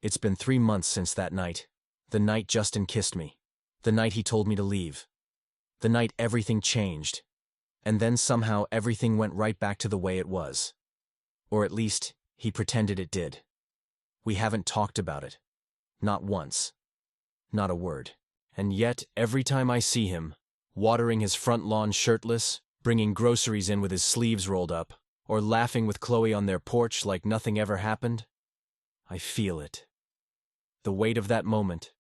It's been 3 months since that night. The night Justin kissed me. The night he told me to leave. The night everything changed. And then somehow everything went right back to the way it was. Or at least, he pretended it did. We haven't talked about it. Not once. Not a word. And yet, every time I see him, watering his front lawn shirtless, bringing groceries in with his sleeves rolled up, or laughing with Chloe on their porch like nothing ever happened, I feel it. The weight of that moment,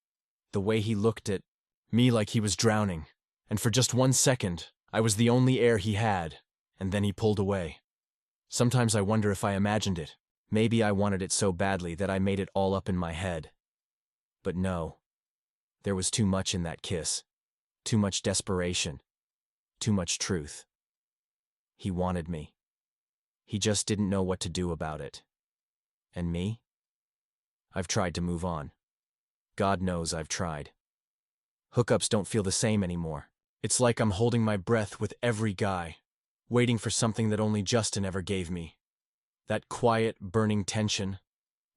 the way he looked at me like he was drowning, and for just 1 second, I was the only air he had, and then he pulled away. Sometimes I wonder if I imagined it. Maybe I wanted it so badly that I made it all up in my head. But no. There was too much in that kiss. Too much desperation. Too much truth. He wanted me. He just didn't know what to do about it. And me? I've tried to move on. God knows I've tried. Hookups don't feel the same anymore. It's like I'm holding my breath with every guy, waiting for something that only Justin ever gave me. That quiet, burning tension,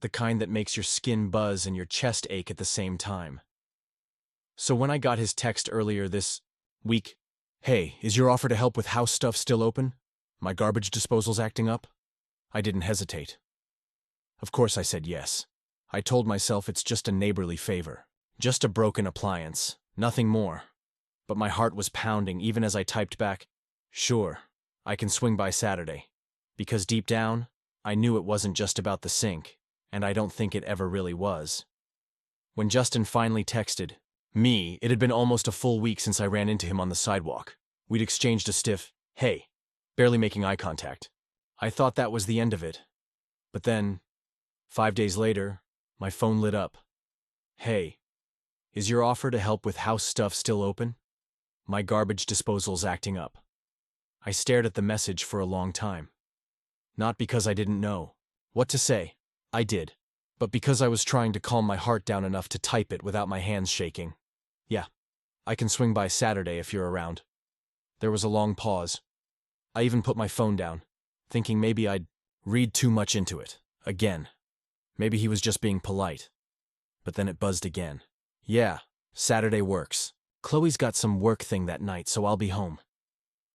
the kind that makes your skin buzz and your chest ache at the same time. So when I got his text earlier this week, "Hey, is your offer to help with house stuff still open? My garbage disposal's acting up?" I didn't hesitate. Of course I said yes. I told myself it's just a neighborly favor. Just a broken appliance. Nothing more. But my heart was pounding even as I typed back, "Sure, I can swing by Saturday." Because deep down, I knew it wasn't just about the sink, and I don't think it ever really was. When Justin finally texted me, it had been almost a full week since I ran into him on the sidewalk. We'd exchanged a stiff, "Hey," barely making eye contact. I thought that was the end of it. But then, 5 days later, my phone lit up. "Hey, is your offer to help with house stuff still open? My garbage disposal's acting up." I stared at the message for a long time. Not because I didn't know what to say. I did. But because I was trying to calm my heart down enough to type it without my hands shaking. "Yeah, I can swing by Saturday if you're around." There was a long pause. I even put my phone down, thinking maybe I'd read too much into it. Again. Maybe he was just being polite. But then it buzzed again. "Yeah, Saturday works. Chloe's got some work thing that night, so I'll be home."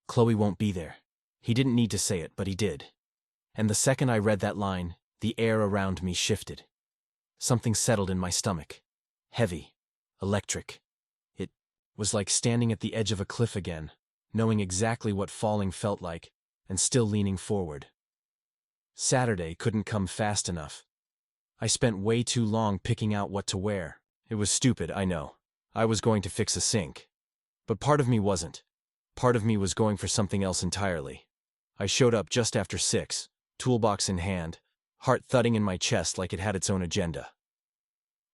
Chloe won't be there. He didn't need to say it, but he did. And the second I read that line, the air around me shifted. Something settled in my stomach. Heavy. Electric. It was like standing at the edge of a cliff again, knowing exactly what falling felt like, and still leaning forward. Saturday couldn't come fast enough. I spent way too long picking out what to wear. It was stupid, I know. I was going to fix a sink. But part of me wasn't. Part of me was going for something else entirely. I showed up just after 6, toolbox in hand, heart thudding in my chest like it had its own agenda.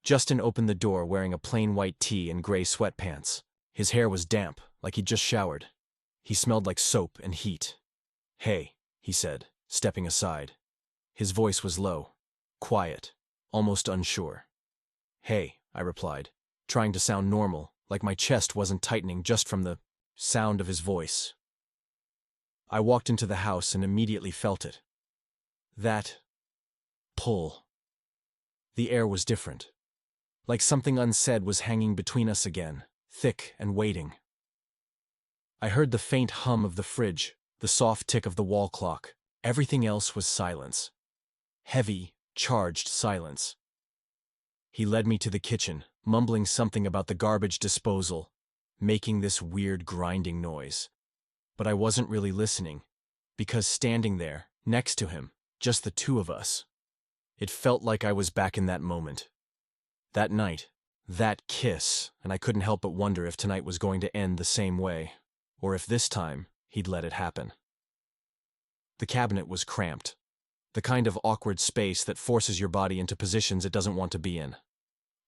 Justin opened the door wearing a plain white tee and gray sweatpants. His hair was damp, like he'd just showered. He smelled like soap and heat. "Hey," he said, stepping aside. His voice was low, quiet, almost unsure. "Hey," I replied, trying to sound normal, like my chest wasn't tightening just from the sound of his voice. I walked into the house and immediately felt it. That pull. The air was different. Like something unsaid was hanging between us again, thick and waiting. I heard the faint hum of the fridge, the soft tick of the wall clock. Everything else was silence. Heavy, charged silence. He led me to the kitchen, mumbling something about the garbage disposal, making this weird grinding noise. But I wasn't really listening, because standing there, next to him, just the two of us, it felt like I was back in that moment. That night, that kiss, and I couldn't help but wonder if tonight was going to end the same way, or if this time he'd let it happen. The cabinet was cramped, the kind of awkward space that forces your body into positions it doesn't want to be in.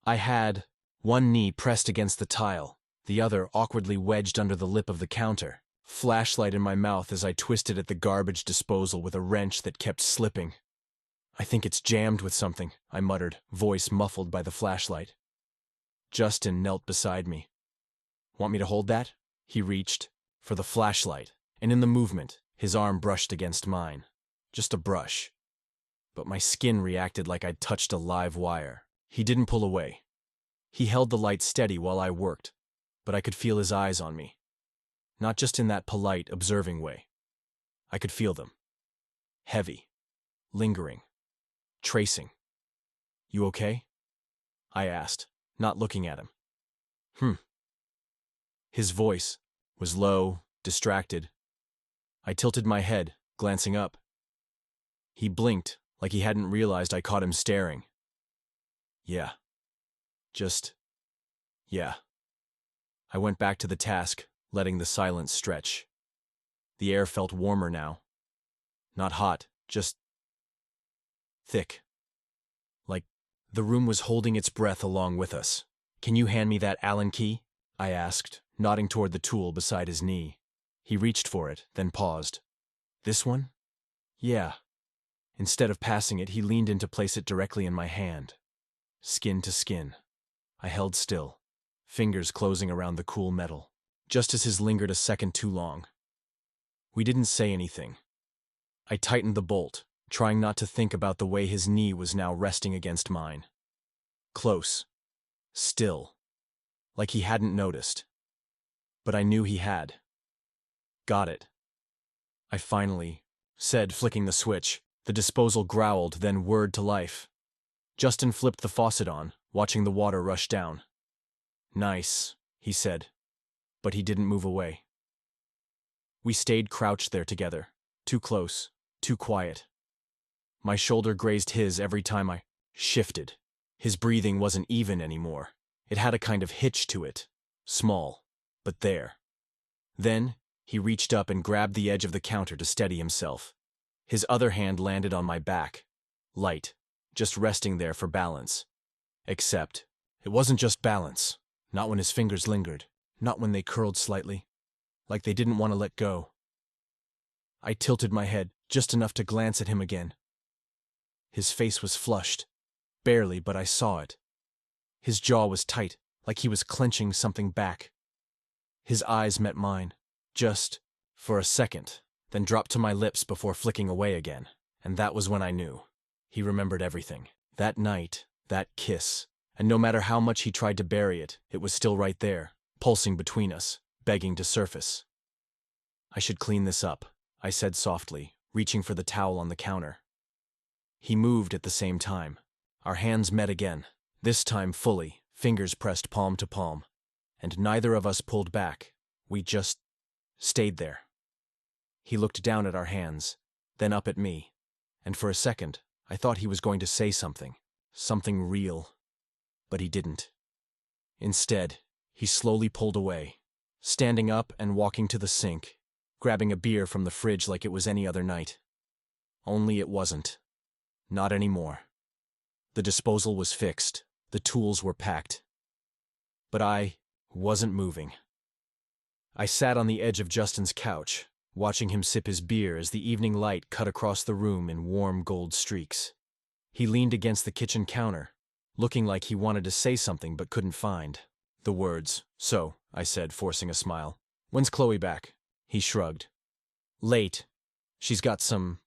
I had one knee pressed against the tile, the other awkwardly wedged under the lip of the counter, flashlight in my mouth as I twisted at the garbage disposal with a wrench that kept slipping. "I think it's jammed with something," I muttered, voice muffled by the flashlight. Justin knelt beside me. "Want me to hold that?" He reached for the flashlight, and in the movement, his arm brushed against mine. Just a brush. But my skin reacted like I'd touched a live wire. He didn't pull away. He held the light steady while I worked, but I could feel his eyes on me. Not just in that polite, observing way. I could feel them. Heavy. Lingering. Tracing. "You okay?" I asked, not looking at him. His voice was low, distracted. I tilted my head, glancing up. He blinked, like he hadn't realized I caught him staring. Yeah. Yeah. I went back to the task, letting the silence stretch. The air felt warmer now. Not hot, just thick. Like the room was holding its breath along with us. "Can you hand me that Allen key?" I asked, nodding toward the tool beside his knee. He reached for it, then paused. "This one?" "Yeah." Instead of passing it, he leaned in to place it directly in my hand. Skin to skin. I held still, fingers closing around the cool metal, just as his lingered a second too long. We didn't say anything. I tightened the bolt, trying not to think about the way his knee was now resting against mine. Close. Still. Like he hadn't noticed. But I knew he had. "Got it," I finally said, flicking the switch. The disposal growled, then whirred to life. Justin flipped the faucet on, watching the water rush down. "Nice," he said, but he didn't move away. We stayed crouched there together, too close, too quiet. My shoulder grazed his every time I shifted. His breathing wasn't even anymore. It had a kind of hitch to it, small, but there. Then, he reached up and grabbed the edge of the counter to steady himself. His other hand landed on my back, light, just resting there for balance. Except, it wasn't just balance, not when his fingers lingered, not when they curled slightly, like they didn't want to let go. I tilted my head, just enough to glance at him again. His face was flushed, barely, but I saw it. His jaw was tight, like he was clenching something back. His eyes met mine, just for a second, then dropped to my lips before flicking away again. And that was when I knew. He remembered everything. That night, that kiss. And no matter how much he tried to bury it, it was still right there, pulsing between us, begging to surface. "I should clean this up," I said softly, reaching for the towel on the counter. He moved at the same time. Our hands met again, this time fully, fingers pressed palm to palm. And neither of us pulled back. We just stayed there. He looked down at our hands, then up at me, and for a second, I thought he was going to say something real, but he didn't. Instead, he slowly pulled away, standing up and walking to the sink, grabbing a beer from the fridge like it was any other night. Only it wasn't. Not anymore. The disposal was fixed, the tools were packed. But I wasn't moving. I sat on the edge of Justin's couch, watching him sip his beer as the evening light cut across the room in warm gold streaks. He leaned against the kitchen counter, looking like he wanted to say something but couldn't find the words. "So," I said, forcing a smile. "When's Chloe back?" He shrugged. "Late. She's got some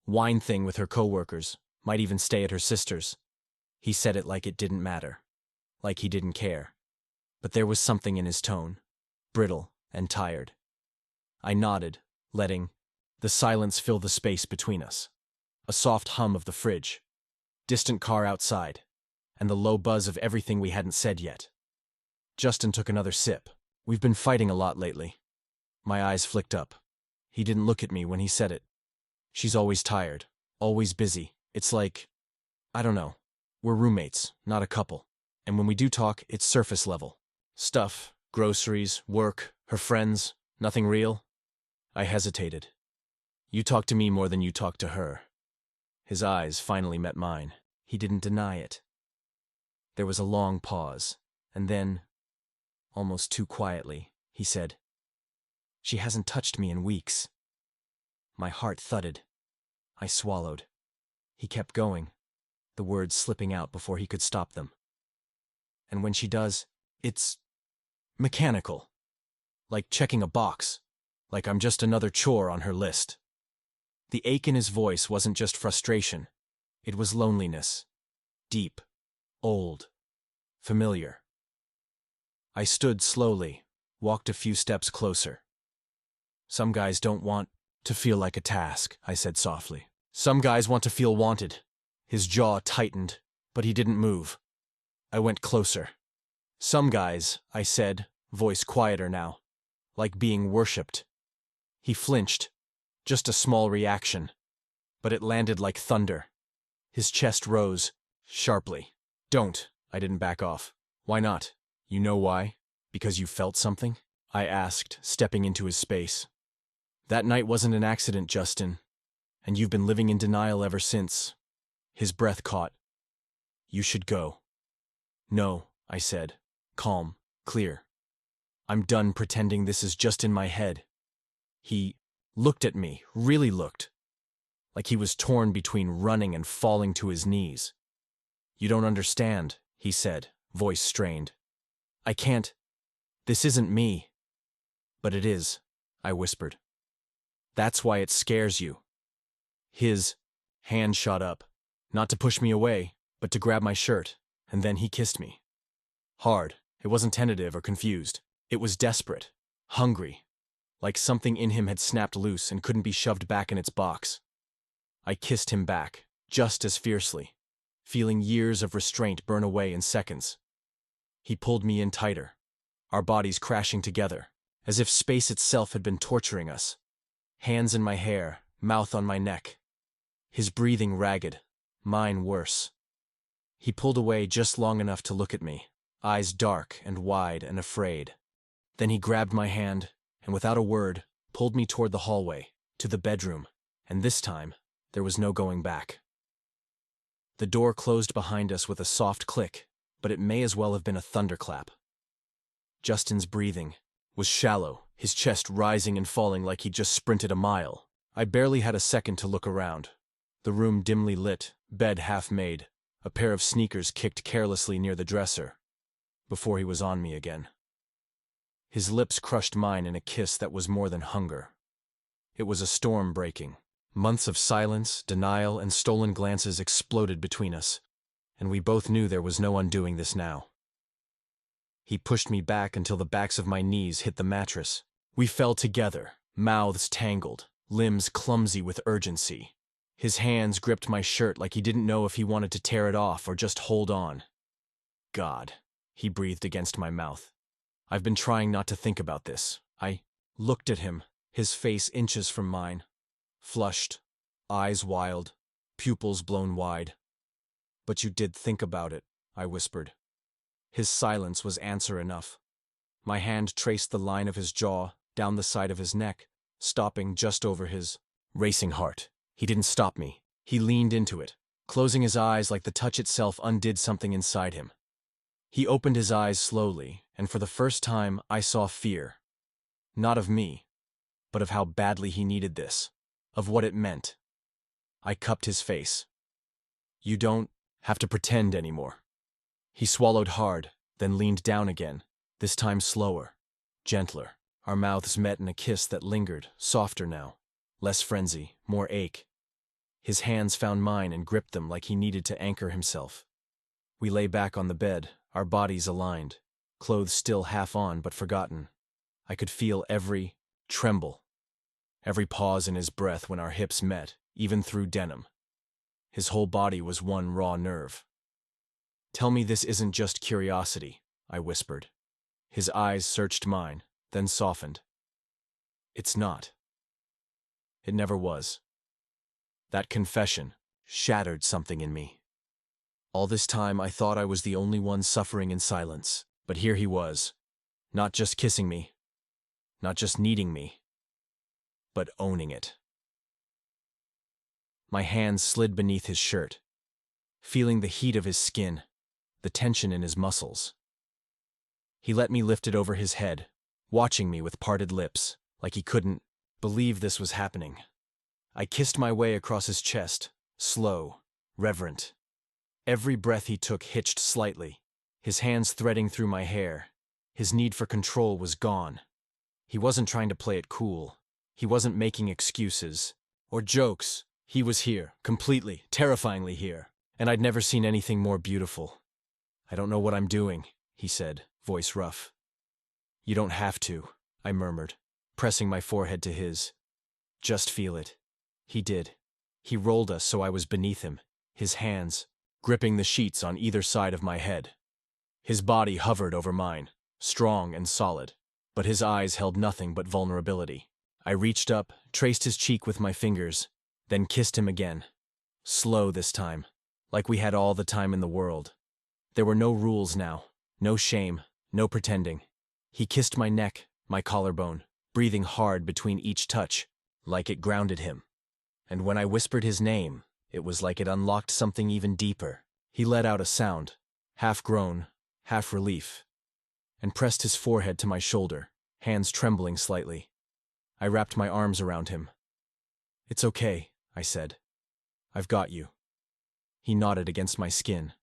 wine thing with her coworkers, might even stay at her sister's." He said it like it didn't matter, like he didn't care. But there was something in his tone, brittle and tired. I nodded, letting the silence fill the space between us. A soft hum of the fridge, distant car outside, and the low buzz of everything we hadn't said yet. Justin took another sip. "We've been fighting a lot lately." My eyes flicked up. He didn't look at me when he said it. "She's always tired, always busy. It's like, I don't know. We're roommates, not a couple. And when we do talk, it's surface level. Stuff, groceries, work, her friends, nothing real." I hesitated. "You talk to me more than you talk to her." His eyes finally met mine. He didn't deny it. There was a long pause, and then, almost too quietly, he said, "She hasn't touched me in weeks." My heart thudded. I swallowed. He kept going, the words slipping out before he could stop them. "And when she does, it's mechanical. Like checking a box. Like I'm just another chore on her list." The ache in his voice wasn't just frustration. It was loneliness. Deep, Old. Familiar. I stood slowly, walked a few steps closer. Some guys don't want to feel like a task, I said softly. Some guys want to feel wanted. His jaw tightened, but he didn't move. I went closer. Some guys, I said, voice quieter now, like being worshipped. He flinched, just a small reaction, but it landed like thunder. His chest rose, sharply. Don't, I didn't back off. Why not? You know why? Because you felt something? I asked, stepping into his space. That night wasn't an accident, Justin, and you've been living in denial ever since. His breath caught. You should go. No, I said, calm, clear. I'm done pretending this is just in my head. He looked at me, really looked, like he was torn between running and falling to his knees. You don't understand, he said, voice strained. I can't. This isn't me. But it is, I whispered. That's why it scares you. His hand shot up, not to push me away, but to grab my shirt, and then he kissed me. Hard. It wasn't tentative or confused. It was desperate, hungry, like something in him had snapped loose and couldn't be shoved back in its box. I kissed him back, just as fiercely, feeling years of restraint burn away in seconds. He pulled me in tighter, our bodies crashing together, as if space itself had been torturing us. Hands in my hair, mouth on my neck. His breathing ragged, mine worse. He pulled away just long enough to look at me, eyes dark and wide and afraid. Then he grabbed my hand, and without a word, pulled me toward the hallway, to the bedroom, and this time, there was no going back. The door closed behind us with a soft click, but it may as well have been a thunderclap. Justin's breathing was shallow, his chest rising and falling like he'd just sprinted a mile. I barely had a second to look around. The room dimly lit, bed half made, a pair of sneakers kicked carelessly near the dresser, before he was on me again. His lips crushed mine in a kiss that was more than hunger. It was a storm breaking. Months of silence, denial, and stolen glances exploded between us, and we both knew there was no undoing this now. He pushed me back until the backs of my knees hit the mattress. We fell together, mouths tangled, limbs clumsy with urgency. His hands gripped my shirt like he didn't know if he wanted to tear it off or just hold on. God, he breathed against my mouth. I've been trying not to think about this. I looked at him, his face inches from mine. Flushed, eyes wild, pupils blown wide. But you did think about it, I whispered. His silence was answer enough. My hand traced the line of his jaw, down the side of his neck, stopping just over his racing heart. He didn't stop me. He leaned into it, closing his eyes like the touch itself undid something inside him. He opened his eyes slowly, and for the first time I saw fear. Not of me, but of how badly he needed this, of what it meant. I cupped his face. You don't have to pretend anymore. He swallowed hard, then leaned down again, this time slower, gentler. Our mouths met in a kiss that lingered, softer now, less frenzy, more ache. His hands found mine and gripped them like he needed to anchor himself. We lay back on the bed, our bodies aligned, clothes still half on but forgotten. I could feel every tremble, every pause in his breath when our hips met, even through denim. His whole body was one raw nerve. Tell me this isn't just curiosity, I whispered. His eyes searched mine, then softened. It's not. It never was. That confession shattered something in me. All this time I thought I was the only one suffering in silence, but here he was, not just kissing me, not just needing me, but owning it. My hands slid beneath his shirt, feeling the heat of his skin, the tension in his muscles. He let me lift it over his head, watching me with parted lips, like he couldn't believe this was happening. I kissed my way across his chest, slow, reverent. Every breath he took hitched slightly, his hands threading through my hair. His need for control was gone. He wasn't trying to play it cool. He wasn't making excuses or jokes. He was here, completely, terrifyingly here, and I'd never seen anything more beautiful. I don't know what I'm doing, he said, voice rough. You don't have to, I murmured, pressing my forehead to his. Just feel it. He did. He rolled us so I was beneath him, his hands gripping the sheets on either side of my head. His body hovered over mine, strong and solid, but his eyes held nothing but vulnerability. I reached up, traced his cheek with my fingers, then kissed him again. Slow this time, like we had all the time in the world. There were no rules now, no shame, no pretending. He kissed my neck, my collarbone, breathing hard between each touch, like it grounded him. And when I whispered his name, it was like it unlocked something even deeper. He let out a sound, half groan, half relief, and pressed his forehead to my shoulder, hands trembling slightly. I wrapped my arms around him. It's okay, I said. I've got you. He nodded against my skin.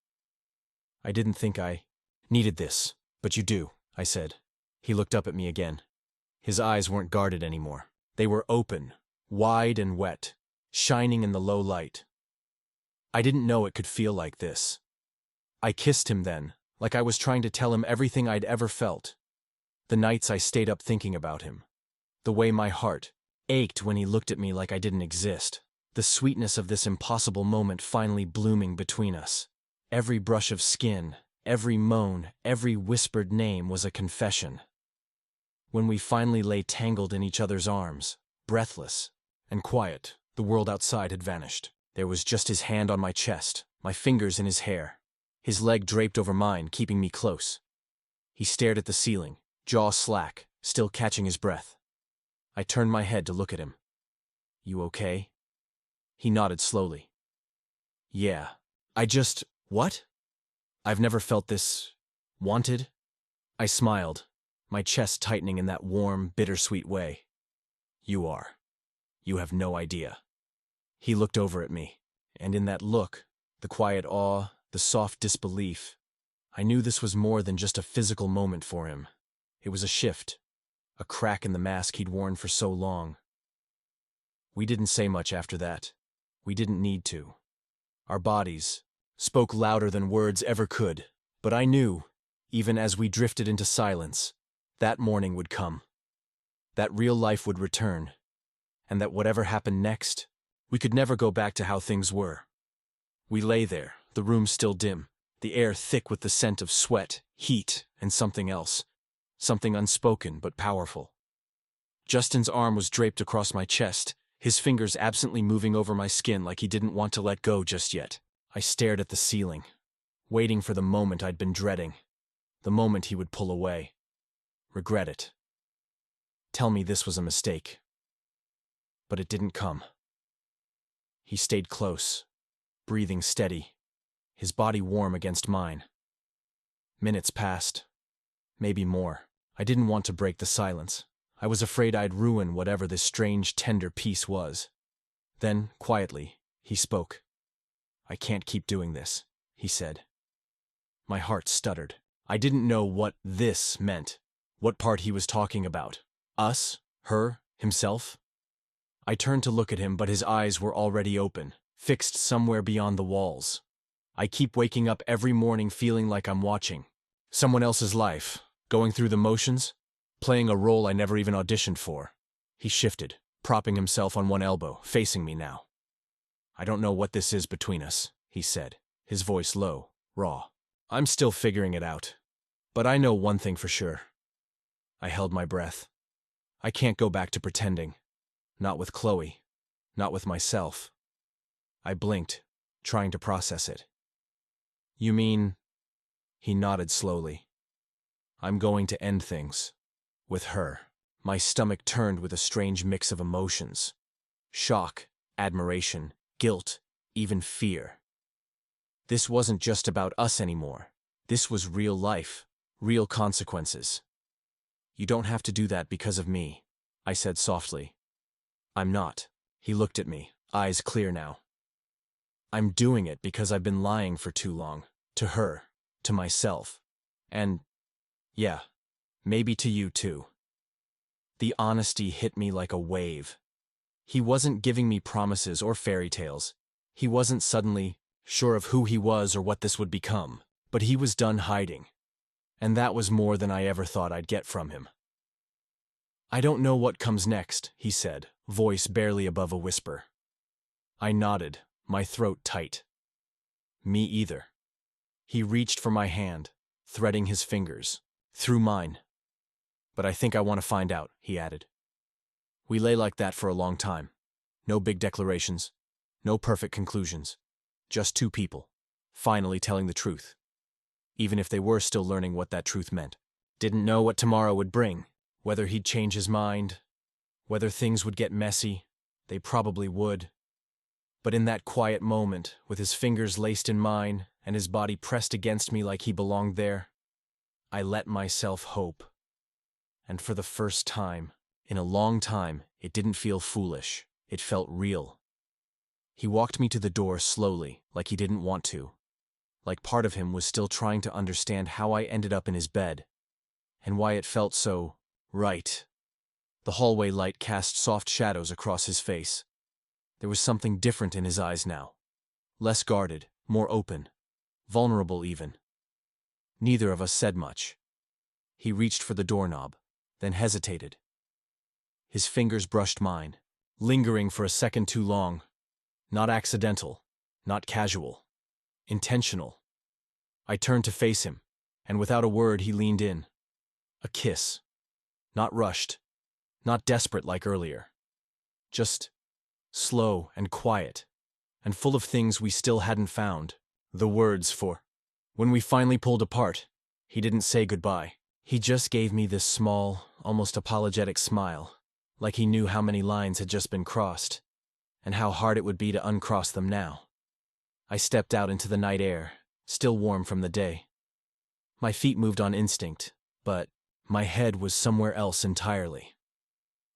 I didn't think I needed this, but you do, I said. He looked up at me again. His eyes weren't guarded anymore. They were open, wide and wet, shining in the low light. I didn't know it could feel like this. I kissed him then, like I was trying to tell him everything I'd ever felt. The nights I stayed up thinking about him. The way my heart ached when he looked at me like I didn't exist. The sweetness of this impossible moment finally blooming between us. Every brush of skin, every moan, every whispered name was a confession. When we finally lay tangled in each other's arms, breathless and quiet, the world outside had vanished. There was just his hand on my chest, my fingers in his hair, his leg draped over mine, keeping me close. He stared at the ceiling, jaw slack, still catching his breath. I turned my head to look at him. You okay? He nodded slowly. Yeah. What? I've never felt this wanted. I smiled, my chest tightening in that warm, bittersweet way. You are. You have no idea. He looked over at me, and in that look, the quiet awe, the soft disbelief, I knew this was more than just a physical moment for him. It was a shift, a crack in the mask he'd worn for so long. We didn't say much after that. We didn't need to. Our bodies spoke louder than words ever could, but I knew, even as we drifted into silence, that morning would come. That real life would return, and that whatever happened next, we could never go back to how things were. We lay there, the room still dim, the air thick with the scent of sweat, heat, and something else, something unspoken but powerful. Justin's arm was draped across my chest, his fingers absently moving over my skin like he didn't want to let go just yet. I stared at the ceiling, waiting for the moment I'd been dreading, the moment he would pull away. Regret it. Tell me this was a mistake. But it didn't come. He stayed close, breathing steady, his body warm against mine. Minutes passed, maybe more. I didn't want to break the silence. I was afraid I'd ruin whatever this strange, tender peace was. Then, quietly, he spoke. I can't keep doing this, he said. My heart stuttered. I didn't know what this meant, what part he was talking about. Us? Her? Himself? I turned to look at him, but his eyes were already open, fixed somewhere beyond the walls. I keep waking up every morning feeling like I'm watching someone else's life, going through the motions, playing a role I never even auditioned for. He shifted, propping himself on one elbow, facing me now. I don't know what this is between us, he said, his voice low, raw. I'm still figuring it out. But I know one thing for sure. I held my breath. I can't go back to pretending. Not with Chloe. Not with myself. I blinked, trying to process it. You mean? He nodded slowly. I'm going to end things. With her. My stomach turned with a strange mix of emotions. Shock, admiration, guilt, even fear. This wasn't just about us anymore. This was real life, real consequences. You don't have to do that because of me, I said softly. I'm not. He looked at me, eyes clear now. I'm doing it because I've been lying for too long. To her, to myself. And, yeah, maybe to you too. The honesty hit me like a wave. He wasn't giving me promises or fairy tales. He wasn't suddenly sure of who he was or what this would become. But he was done hiding, and that was more than I ever thought I'd get from him. "I don't know what comes next," he said, voice barely above a whisper. I nodded, my throat tight. "Me either." He reached for my hand, threading his fingers through mine. "But I think I want to find out," he added. We lay like that for a long time. No big declarations, no perfect conclusions. Just two people, finally telling the truth. Even if they were still learning what that truth meant. Didn't know what tomorrow would bring, whether he'd change his mind, whether things would get messy. They probably would. But in that quiet moment, with his fingers laced in mine and his body pressed against me like he belonged there, I let myself hope. And for the first time, in a long time, it didn't feel foolish. It felt real. He walked me to the door slowly, like he didn't want to. Like part of him was still trying to understand how I ended up in his bed, and why it felt so right. The hallway light cast soft shadows across his face. There was something different in his eyes now. Less guarded, more open, vulnerable even. Neither of us said much. He reached for the doorknob, then hesitated. His fingers brushed mine, lingering for a second too long. Not accidental, not casual, intentional. I turned to face him, and without a word he leaned in. A kiss. Not rushed, not desperate like earlier. Just slow and quiet, and full of things we still hadn't found. The words for. When we finally pulled apart, he didn't say goodbye. He just gave me this small, almost apologetic smile, like he knew how many lines had just been crossed, and how hard it would be to uncross them now. I stepped out into the night air, still warm from the day. My feet moved on instinct, but my head was somewhere else entirely.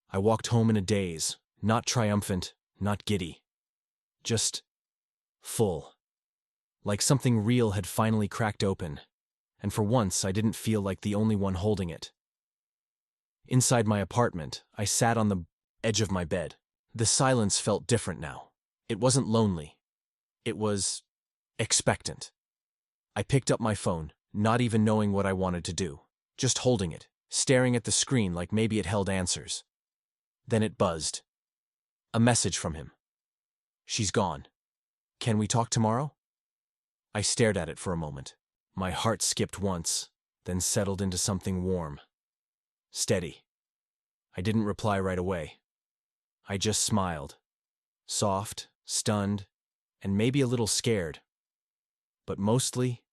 I walked home in a daze, not triumphant, not giddy. Just full. Like something real had finally cracked open, and for once I didn't feel like the only one holding it. Inside my apartment, I sat on the edge of my bed. The silence felt different now. It wasn't lonely. It was expectant. I picked up my phone, not even knowing what I wanted to do, just holding it, staring at the screen like maybe it held answers. Then it buzzed. A message from him. "She's gone. Can we talk tomorrow?" I stared at it for a moment. My heart skipped once, then settled into something warm. Steady. I didn't reply right away. I just smiled. Soft, stunned, and maybe a little scared. But mostly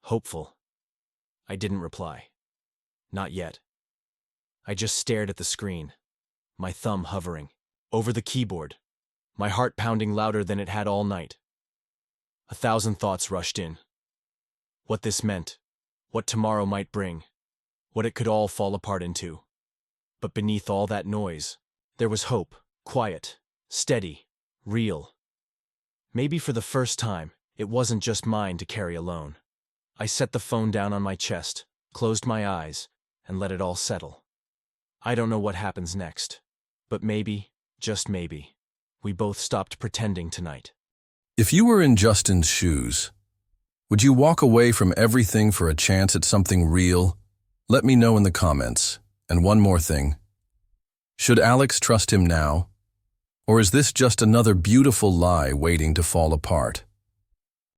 hopeful. I didn't reply. Not yet. I just stared at the screen, my thumb hovering over the keyboard, my heart pounding louder than it had all night. 1,000 thoughts rushed in. What this meant, what tomorrow might bring, what it could all fall apart into. But beneath all that noise, there was hope, quiet, steady, real. Maybe for the first time, it wasn't just mine to carry alone. I set the phone down on my chest, closed my eyes, and let it all settle. I don't know what happens next, but maybe, just maybe, we both stopped pretending tonight. If you were in Justin's shoes, would you walk away from everything for a chance at something real? Let me know in the comments. And one more thing. Should Alex trust him now? Or is this just another beautiful lie waiting to fall apart?